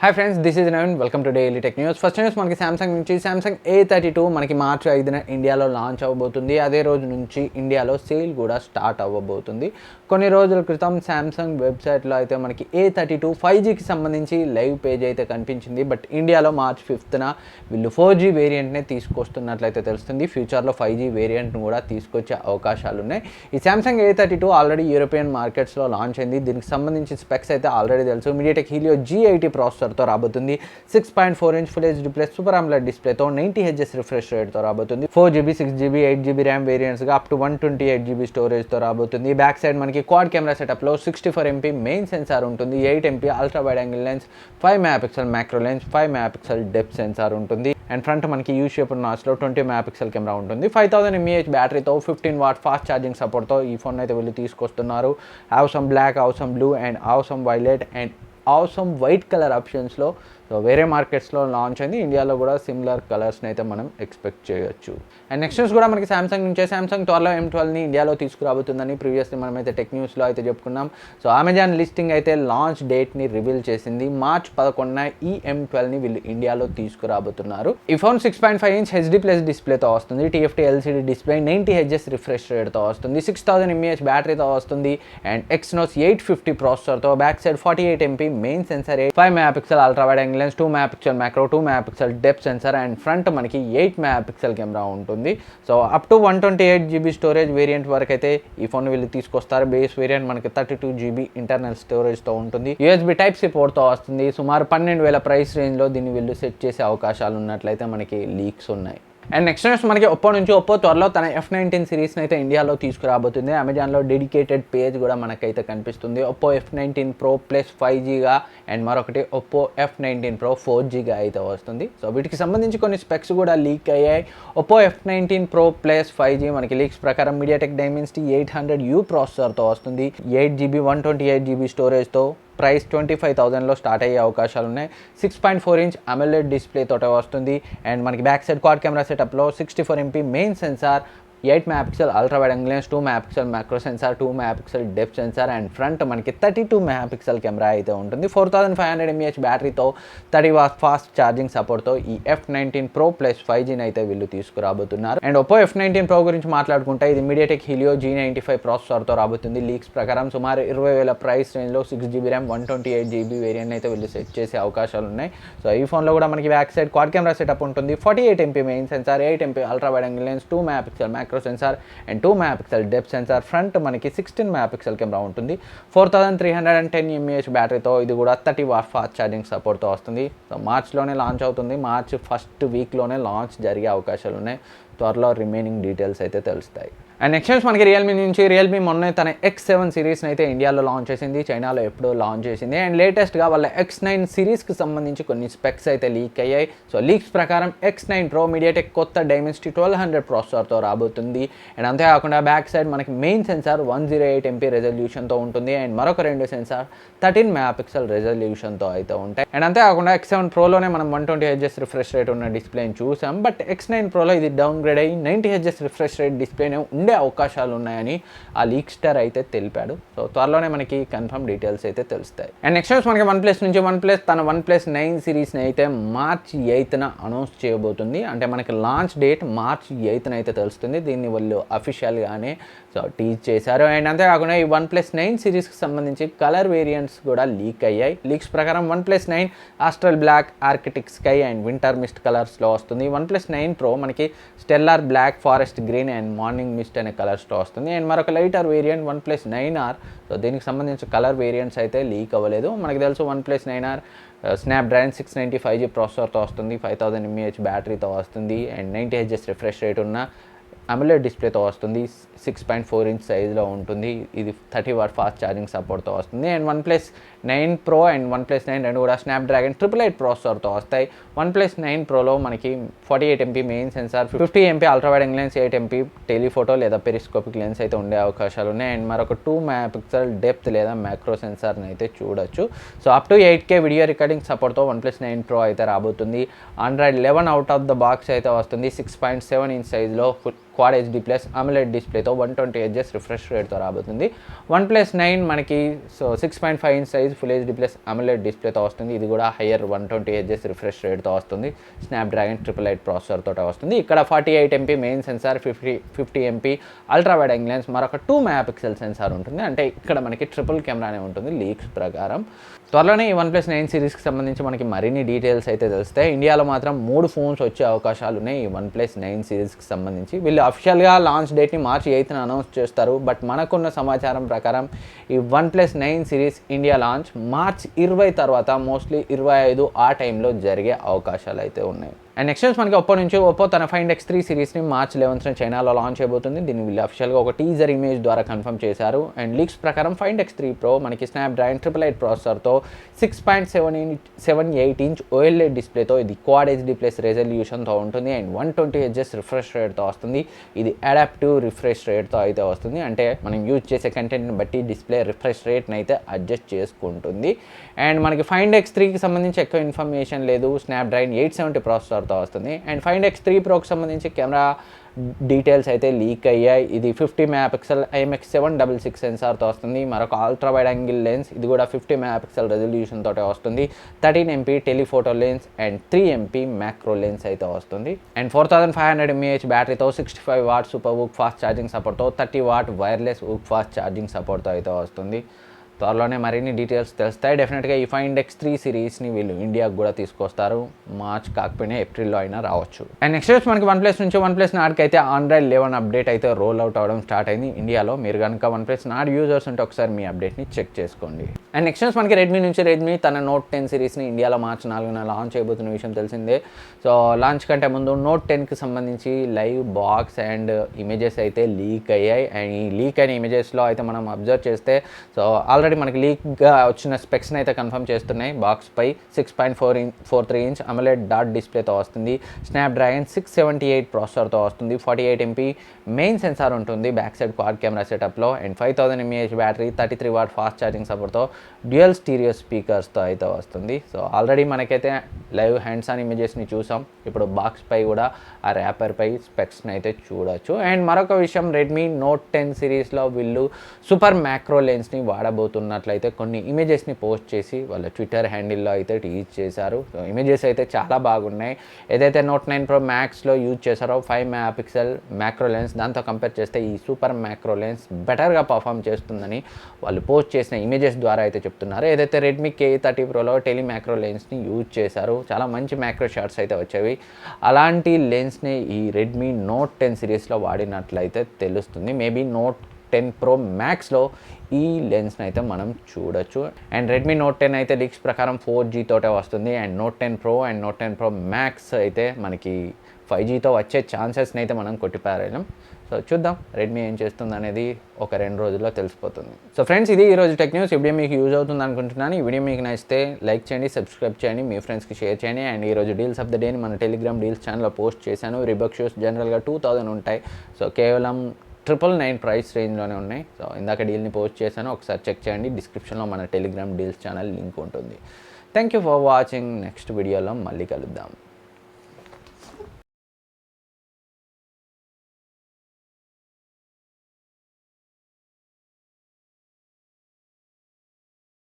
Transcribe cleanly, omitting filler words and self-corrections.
Hi friends, this is Naveen. Welcome to daily tech news. First news మనకి Samsung నుంచి Samsung A32 మనకి మార్చి 5న ఇండియాలో launch అవ్వబోతుంది. అదే రోజు నుంచి ఇండియాలో సేల్ కూడా స్టార్ట్ అవ్వబోతుంది. కొన్ని రోజుల క్రితం సామ్సంగ్ వెబ్సైట్లో అయితే మనకి A32 5Gకి సంబంధించి లైవ్ పేజ్ అయితే కనిపించింది. బట్ ఇండియాలో మార్చి 5న వీళ్ళు 4G వేరియంట్నే తీసుకొస్తున్నట్లయితే తెలుస్తుంది. ఫ్యూచర్లో 5G వేరియంట్ను కూడా తీసుకొచ్చే అవకాశాలు ఉన్నాయి. ఈ సామ్సంగ్ A32 ఆల్రెడీ యూరోపియన్ మార్కెట్స్లో లాంచ్ అయింది. దీనికి సంబంధించి స్పెక్స్ అయితే ఆల్రెడీ తెలుసు. మీడియాటెక్ హీలియో G80 ప్రాసెసర్తో రాబోతుంది. 6.4 inch full HD plus super AMOLED డిస్ప్లేతో 90 Hz రిఫ్రెష్ రేట్తో రాబోతుంది. 4GB 6GB 8GB ర్యామ్ వేరియంట్స్గా అప్ టు 128GB స్టోరేజ్తో రాబోతుంది. బ్యాక్ సైడ్ మనకి క్వాడ్ కెమెరా సెటప్లో 64MP మెయిన్ సెన్సార్ ఉంటుంది. 8MP ultra wide angle lens, 5MP macro lens, 5MP depth sensor ఉంటుంది. అండ్ ఫ్రంట్ మనకి యూ షేప్ నాచ్లో 20MP కెమెరా ఉంటుంది. 5000 mAh బ్యాటరీతో 15W ఫాస్ట్ ఛార్జింగ్ సపోర్ట్తో ఈ ఫోన్ అయితే వీళ్ళు తీసుకొస్తున్నారు. Awesome black, awesome blue and awesome violet and awesome white colour ఆప్షన్స్లో వేరే మార్కెట్స్లో లాంచ్ అయింది. ఇండియాలో కూడా సిమిలర్ కలర్స్ని అయితే మనం ఎక్స్పెక్ట్ చేయొచ్చు. అండ్ నెక్స్ట్ న్యూస్ కూడా మనకి సామ్సంగ్ నుంచే సామ్సంగ్ త్వరలో M12ని ఇండియాలో తీసుకురాబోతుందని ప్రీవియస్లీ మనమైతే టెక్ న్యూస్లో అయితే చెప్పుకున్నాం. సో అమెజాన్ లిస్టింగ్ అయితే లాంచ్ డేట్ని రివీల్ చేసింది. మార్చ్ 11న ఈ M12ని వీళ్ళు ఇండియాలో తీసుకురాబోతున్నారు. ఈ ఫోన్ 6.5 ఇంచ్ హెచ్డీ ప్లస్ డిస్ప్లేతో వస్తుంది. TFT LCD డిస్ప్లే, 90 Hz రిఫ్రెష్ రేట్తో వస్తుంది. 6000 mAh బ్యాటరీతో వస్తుంది. అండ్ Exynos 850 ప్రాసెసర్తో back side 48MP main sensor, 5MP ultra wide angle lens, 2MP macro, 2MP depth sensor and front మనకి 8MP కెమెరా ఉంటుంది. So up to 128GB storage variant వరకు అయితే ఈ ఫోన్ వీళ్ళు తీసుకొస్తారు. బేస్ వేరియంట్ మనకి 32GB ఇంటర్నల్ స్టోరేజ్తో ఉంటుంది. USB Type-C పోర్ట్తో వస్తుంది. సుమారు 12,000 ప్రైస్ రేంజ్లో దీన్ని వీళ్ళు సెట్ చేసే అవకాశాలు ఉన్నట్లయితే మనకి లీక్స్ ఉన్నాయి. అండ్ నెక్స్ట్ న్యూస్ మనకి ఒప్పో త్వరలో తన F19 సిరీస్ని అయితే ఇండియాలో తీసుకురాబోతుంది. అమెజాన్లో డెడికేటెడ్ పేజ్ కూడా మనకైతే కనిపిస్తుంది. ఒప్పో F19 Pro ప్లస్ 5Gగా అండ్ మరొకటి ఒప్పో F19 Pro 4Gగా అయితే వస్తుంది. సో వీటికి సంబంధించి కొన్ని స్పెక్స్ కూడా లీక్ అయ్యాయి. Oppo F19 Pro plus 5G మనకి లీక్స్ ప్రకారం మీడియాటెక్ డైమెన్సిటీ 800U ప్రాసెసర్తో వస్తుంది. 8GB 128GB స్టోరేజ్తో ప్రైస్ 25,000లో స్టార్ట్ అయ్యే అవకాశాలు ఉన్నాయి. 6.4 ఇంచ్ AMOLED డిస్ప్లే తోట వస్తుంది. అండ్ మనకి బ్యాక్ సైడ్ క్వాడ్ కెమెరా సెటప్లో 64MP main sensor, 8MP ultra wide angle lens, 2MP macro sensor, 2MP depth sensor and front మనకి 32MP camera అయితే ఉంటుంది. 4500 mAh బ్యాటరీతో 30W ఫాస్ట్ ఛార్జింగ్ సపోర్ట్తో ఈ F19 Pro ప్లస్ 5Gని అయితే వీళ్ళు తీసుకురాబోతున్నారు. అండ్ ఒప్పో F19 Pro గురించి మాట్లాడుకుంటే ఇది మీడియాటెక్ హీలియో G95 ప్రాసెసర్తో రాబోతుంది. లీక్స్ ప్రకారం సుమారు 20,000 ప్రైస్ రేంజ్లో 6GB ర్యామ్ 128GB వేరియంట్ అయితే వీళ్ళు సెట్ చేసే అవకాశాలు ఉన్నాయి. సో ఈ ఫోన్లో కూడా మనకి back side quad camera setup ఉంటుంది. 48MP main sensor, 8MP ultra wide angle lens, 2MP macro censor and 2MP depth censor, front మనకి 16MP కెమెరా ఉంటుంది. 4310 mAh బ్యాటరీతో ఇది కూడా 30W ఫాస్ట్ ఛార్జింగ్ సపోర్ట్తో వస్తుంది. సో మార్చ్లోనే లాంచ్ అవుతుంది. మార్చ్ ఫస్ట్ వీక్లోనే లాంచ్ జరిగే అవకాశాలు ఉన్నాయి. త్వరలో రిమైనింగ్ డీటెయిల్స్ అయితే తెలుస్తాయి. అండ్ నెక్స్ట్ న్యూస్ మనకి రియల్మీ నుంచి. రియల్మీ మొన్నే తన X7 సిరీస్ని అయితే ఇండియాలో లాంచ్ చేసింది. చైనాలో ఎప్పుడో లాంచ్ చేసింది. అండ్ లేటెస్ట్గా వాళ్ళ X9 సిరీస్కి సంబంధించి కొన్ని స్పెక్స్ అయితే లీక్ అయ్యాయి. సో లీక్స్ ప్రకారం X9 Pro మీడియాటెక్ కొత్త డైమెన్సిటీ 1200 ప్రాసెసర్తో రాబోతుంది. అండ్ అంతేకాకుండా బ్యాక్ సైడ్ మనకి మెయిన్ సెన్సార్ 108MP రెజల్యూషన్తో ఉంటుంది. అండ్ మరొక రెండు సెన్సార్ 13MP రెజల్యూషన్తో అయితే ఉంటాయి. అండ్ అంతేకాకుండా X7 Proలోనే మనం 120 Hz రిఫ్రెష్ రేట్ ఉన్న డిస్ప్లేని చూసాం. బట్ X9 Proలో ఇది డౌన్ గ్రేడ్ అయ్యి 90 Hz రిఫ్రెష్ రేట్ డిస్ప్లేనే ఉండే అవకాశాలు ఉన్నాయని ఆ లీక్ స్టార్ అయితే తెలిపాడు. సో త్వరలోనే మనకి కన్ఫర్మ్ డీటెయిల్స్ అయితే తెలుస్తాయి. అండ్ నెక్స్ట్ న్యూస్ మనకి OnePlus నుంచి. OnePlus తన OnePlus 9 సిరీస్ని అయితే మార్చ్ 8న అనౌన్స్ చేయబోతుంది. అంటే మనకి లాంచ్ డేట్ మార్చ్ 8న అయితే తెలుస్తుంది. దీన్ని వాళ్ళు అఫీషియల్గానే టీజ్ చేశారు. అండ్ అంతేకాకుండా ఈ OnePlus 9 సిరీస్కి సంబంధించి కలర్ వేరియంట్స్ కూడా లీక్ అయ్యాయి. లీక్స్ ప్రకారం OnePlus 9 astral black, arctic sky and winter mist కలర్స్లో వస్తుంది. OnePlus 9 Pro మనకి stellar black, forest green and morning mist అనే కలర్స్తో వస్తుంది. అండ్ మరొక lighter variant OnePlus 9R. So దీనికి సంబంధించిన కలర్ వేరియంట్స్ అయితే లీక్ అవ్వలేదు. మనకు తెలుసు OnePlus 9R స్నాప్డ్రాగన్ 690 5G ప్రాసెసర్తో వస్తుంది. 5000 mAh బ్యాటరీతో వస్తుంది. అండ్ 90 Hz రిఫ్రెష్ రేట్ ఉన్న AMOLED డిస్ప్లేతో వస్తుంది. 6.4 ఇంచ్ సైజ్లో ఉంటుంది. ఇది 30W ఫాస్ట్ ఛార్జింగ్ సపోర్ట్తో వస్తుంది. And OnePlus 9 Pro and OnePlus 9 రెండు కూడా స్నాప్డ్రాగన్ 888 ప్రాసెసర్తో వస్తాయి. OnePlus 9 Proలో మనకి 48MP main censor, 50MP ultra wide angle lens, 8MP telephoto లేదా పెరిస్కోపిక్ లెన్స్ అయితే ఉండే అవకాశాలు ఉన్నాయి. అండ్ మరొక 2MP డెప్త్ లేదా మ్యాక్రో సెన్సార్ని అయితే చూడొచ్చు. So up to 8K video recording సపోర్ట్తో OnePlus 9 Pro అయితే రాబోతుంది. Android 11 out of the box అయితే వస్తుంది. 6.7 ఇంచ్ సైజ్లో క్వాడ్ హెచ్డి ప్లస్ అమోలెడ్ డిస్ప్లేతో 120Hz రిఫ్రెష్ రేట్తో రాబోతుంది. OnePlus 9 మనకి 6.5 inch size full HD plus AMOLED డిస్ప్లేతో వస్తుంది. ఇది కూడా హయ్యర్ 120Hz రిఫ్రెష్ రేట్తో వస్తుంది. స్నాప్డ్రాగన్ 888 ప్రాసెసర్ తోట వస్తుంది. ఇక్కడ 48MP main censor, 50MP ultra wide angle lens, మరొక 2 మెగాపిక్సెల్ సెన్సార్ ఉంటుంది. అంటే ఇక్కడ మనకి ట్రిపుల్ కెమెరానే ఉంటుంది లీక్స్ ప్రకారం. త్వరలోనే ఈ OnePlus 9 సిరీస్కి సంబంధించి మనకి మరిన్ని డీటెయిల్స్ అయితే తెలుస్తాయి. ఇండియాలో మాత్రం 3 ఫోన్స్ వచ్చే అవకాశాలు ఉన్నాయి ఈ OnePlus 9 సిరీస్కి సంబంధించి. వీళ్ళు అఫిషియల్గా లాంచ్ డేట్ని March 8న అనౌన్స్ చేస్తారు. బట్ మనకున్న సమాచారం ప్రకారం ఈ OnePlus 9 series India launch March 20 తర్వాత మోస్ట్లీ 25 ఆ టైంలో జరిగే అవకాశాలు అయితే ఉన్నాయి. అండ్ నెక్స్ట్ మనకి ఒప్పో నుంచి ఒప్పో తన Find X3 సిరీస్ని March 11న చైనాలో లాంచ్ చేయబోతుంది. దీన్ని వీళ్ళు అఫిషియల్గా ఒక టీజర్ ఇమేజ్ ద్వారా కన్ఫర్మ్ చేశారు. అండ్ లీక్స్ ప్రకారం Find X3 Pro మనకి స్నాప్డ్రాగన్ 888 ప్రాసెసర్తో 6.78 ఇంచ్ OLED డిస్ప్లేతో ఇది క్వాడ్ హెచ్డి ప్లస్ రెజల్యూషన్తో ఉంటుంది. అండ్ 120Hz రిఫ్రెష్ రేట్తో వస్తుంది. ఇది అడాప్టివ్ రిఫ్రెష్ రేట్తో అయితే వస్తుంది. అంటే మనం యూజ్ చేసే కంటెంట్ని బట్టి డిస్ప్లే రిఫ్రెష్ రేట్ని అయితే అడ్జస్ట్ చేసుకుంటుంది. అండ్ మనకి Find X3కి సంబంధించి ఎక్కువ ఇన్ఫర్మేషన్ లేదు. స్నాప్డ్రాగన్ 870 ప్రాసెసర్తో వస్తుంది. అండ్ Find X3 Proకి సంబంధించి కెమెరా డీటెయిల్స్ అయితే లీక్ అయ్యాయి. ఇది 50 మెగాపిక్సెల్ IMX766 సెన్సార్తో వస్తుంది. మరొక అల్ట్రా వైడ్ యాంగిల్ లెన్స్, ఇది కూడా 50 మెగాపిక్సెల్ రెజల్యూషన్ తోటే వస్తుంది. 13MP telephoto lens and 3MP macro lens అయితే వస్తుంది. And 4500 mAh బ్యాటరీతో 65 what super VOOC fast charging సపోర్ట్తో 30 what wireless VOOC fast charging సపోర్ట్తో అయితే వస్తుంది. త్వరలోనే మరిన్ని డీటెయిల్స్ తెలుస్తాయి. డెఫినెట్గా ఈ Find X3 సిరీస్ని వీళ్ళు ఇండియాకు కూడా తీసుకొస్తారు. మార్చ్ కాకపోయినా ఏప్రిల్లో అయినా రావచ్చు. అండ్ నెక్స్ట్ మనకి OnePlus నుంచి OnePlus Nordకి అయితే Android 11 అప్డేట్ అయితే రోల్ అవుట్ అవ్వడం స్టార్ట్ అయింది ఇండియాలో. మీరు కనుక OnePlus Nord యూజర్స్ ఉంటే ఒకసారి మీ అప్డేట్ని చెక్ చేసుకోండి. అండ్ నెక్స్ట్ మనకి రెడ్మీ నుంచి రెడ్మీ తన Note 10 సిరీస్ని ఇండియాలో March 4న లాంచ్ చేయబోతున్న విషయం తెలిసిందే. సో లాంచ్ కంటే ముందు Note 10కి సంబంధించి లైవ్ బాక్స్ అండ్ ఇమేజెస్ అయితే లీక్ అయ్యాయి. అండ్ ఈ లీక్ అయిన ఇమేజెస్లో అయితే మనం అబ్జర్వ్ చేస్తే సో ఆల్రెడీ మనకి లీక్గా వచ్చిన స్పెక్స్ని అయితే కన్ఫర్మ్ చేస్తున్నాయి. బాక్స్పై 6.43 ఇంచ్ అమోలెడ్ డాట్ డిస్ప్లేతో వస్తుంది. స్నాప్డ్రాగన్ 678 ప్రాసెసర్తో వస్తుంది. 48MP మెయిన్ సెన్సార్ ఉంటుంది బ్యాక్ సైడ్ క్వాడ్ కెమెరా సెటప్లో. And 5000 mAh battery, 33 watt fast charging సపోర్ట్తో డ్యూయల్ స్టీరియో స్పీకర్స్తో అయితే వస్తుంది. సో ఆల్రెడీ మనకైతే లైవ్ హ్యాండ్స్ ఆన్ ఇమేజెస్ని చూసాం. ఇప్పుడు బాక్స్పై కూడా ఆ ర్యాపర్పై స్పెక్స్ని అయితే చూడొచ్చు. అండ్ మరొక విషయం, రెడ్మీ Note 10 సిరీస్లో వీళ్ళు సూపర్ మ్యాక్రో లెన్స్ని వాడబోతున్నట్లయితే కొన్ని ఇమేజెస్ని పోస్ట్ చేసి వాళ్ళ ట్విట్టర్ హ్యాండిల్లో అయితే టీజ్ చేశారు. సో ఇమేజెస్ అయితే చాలా బాగున్నాయి. ఏదైతే Note 9 Pro Maxలో యూజ్ చేశారో 5 మెగాపిక్సెల్ మ్యాక్రో లెన్స్, దాంతో కంపేర్ చేస్తే ఈ సూపర్ మ్యాక్రో లెన్స్ బెటర్గా పర్ఫామ్ చేస్తుందని వాళ్ళు పోస్ట్ చేసిన ఇమేజెస్ ద్వారా అయితే చెప్తున్నారు. ఏదైతే రెడ్మీ K30 Proలో టెలి మ్యాక్రో లెన్స్ని యూజ్ చేశారు, చాలా మంచి మ్యాక్రో షాట్స్ అయితే వచ్చేవి. అలాంటి లెన్స్ని ఈ రెడ్మీ Note 10 సిరీస్లో వాడినట్లయితే తెలుస్తుంది. మేబీ Note 10 Pro Maxలో ఈ లెన్స్ని అయితే మనం చూడొచ్చు. అండ్ రెడ్మీ Note 10 అయితే లీక్స్ ప్రకారం 4G తోటే వస్తుంది. And Note 10 Pro and Note 10 Pro Max అయితే మనకి 5Gతో వచ్చే ఛాన్సెస్ని అయితే మనం కొట్టిపారేయలేం. సో చూద్దాం రెడ్మీ ఏం చేస్తుంది అనేది ఒక 2 రోజుల్లో తెలిసిపోతుంది. సో ఫ్రెండ్స్, ఇది ఈరోజు టెక్ న్యూస్. ఈ వీడియో మీకు యూజ్ అవుతుంది అనుకుంటున్నాను. ఈ వీడియో మీకు నచ్చితే లైక్ చేయండి, సబ్స్క్రైబ్ చేయండి, మీ ఫ్రెండ్స్కి షేర్ చేయండి. అండ్ ఈరోజు డీల్స్ ఆఫ్ ద డేని మన టెలిగ్రామ్ డీల్స్ ఛానల్లో పోస్ట్ చేశాను. రీబాక్ షూస్ జనరల్గా 2000 ఉంటాయి. సో కేవలం 999 ప్రైస్ రేంజ్లోనే ఉన్నాయి. సో ఇందాక డీల్ని పోస్ట్ చేశాను, ఒకసారి చెక్ చేయండి. డిస్క్రిప్షన్లో మన టెలిగ్రామ్ డీల్స్ ఛానల్ లింక్ ఉంటుంది. Thank you for watching. Next వీడియోలో మళ్ళీ కలుద్దాం.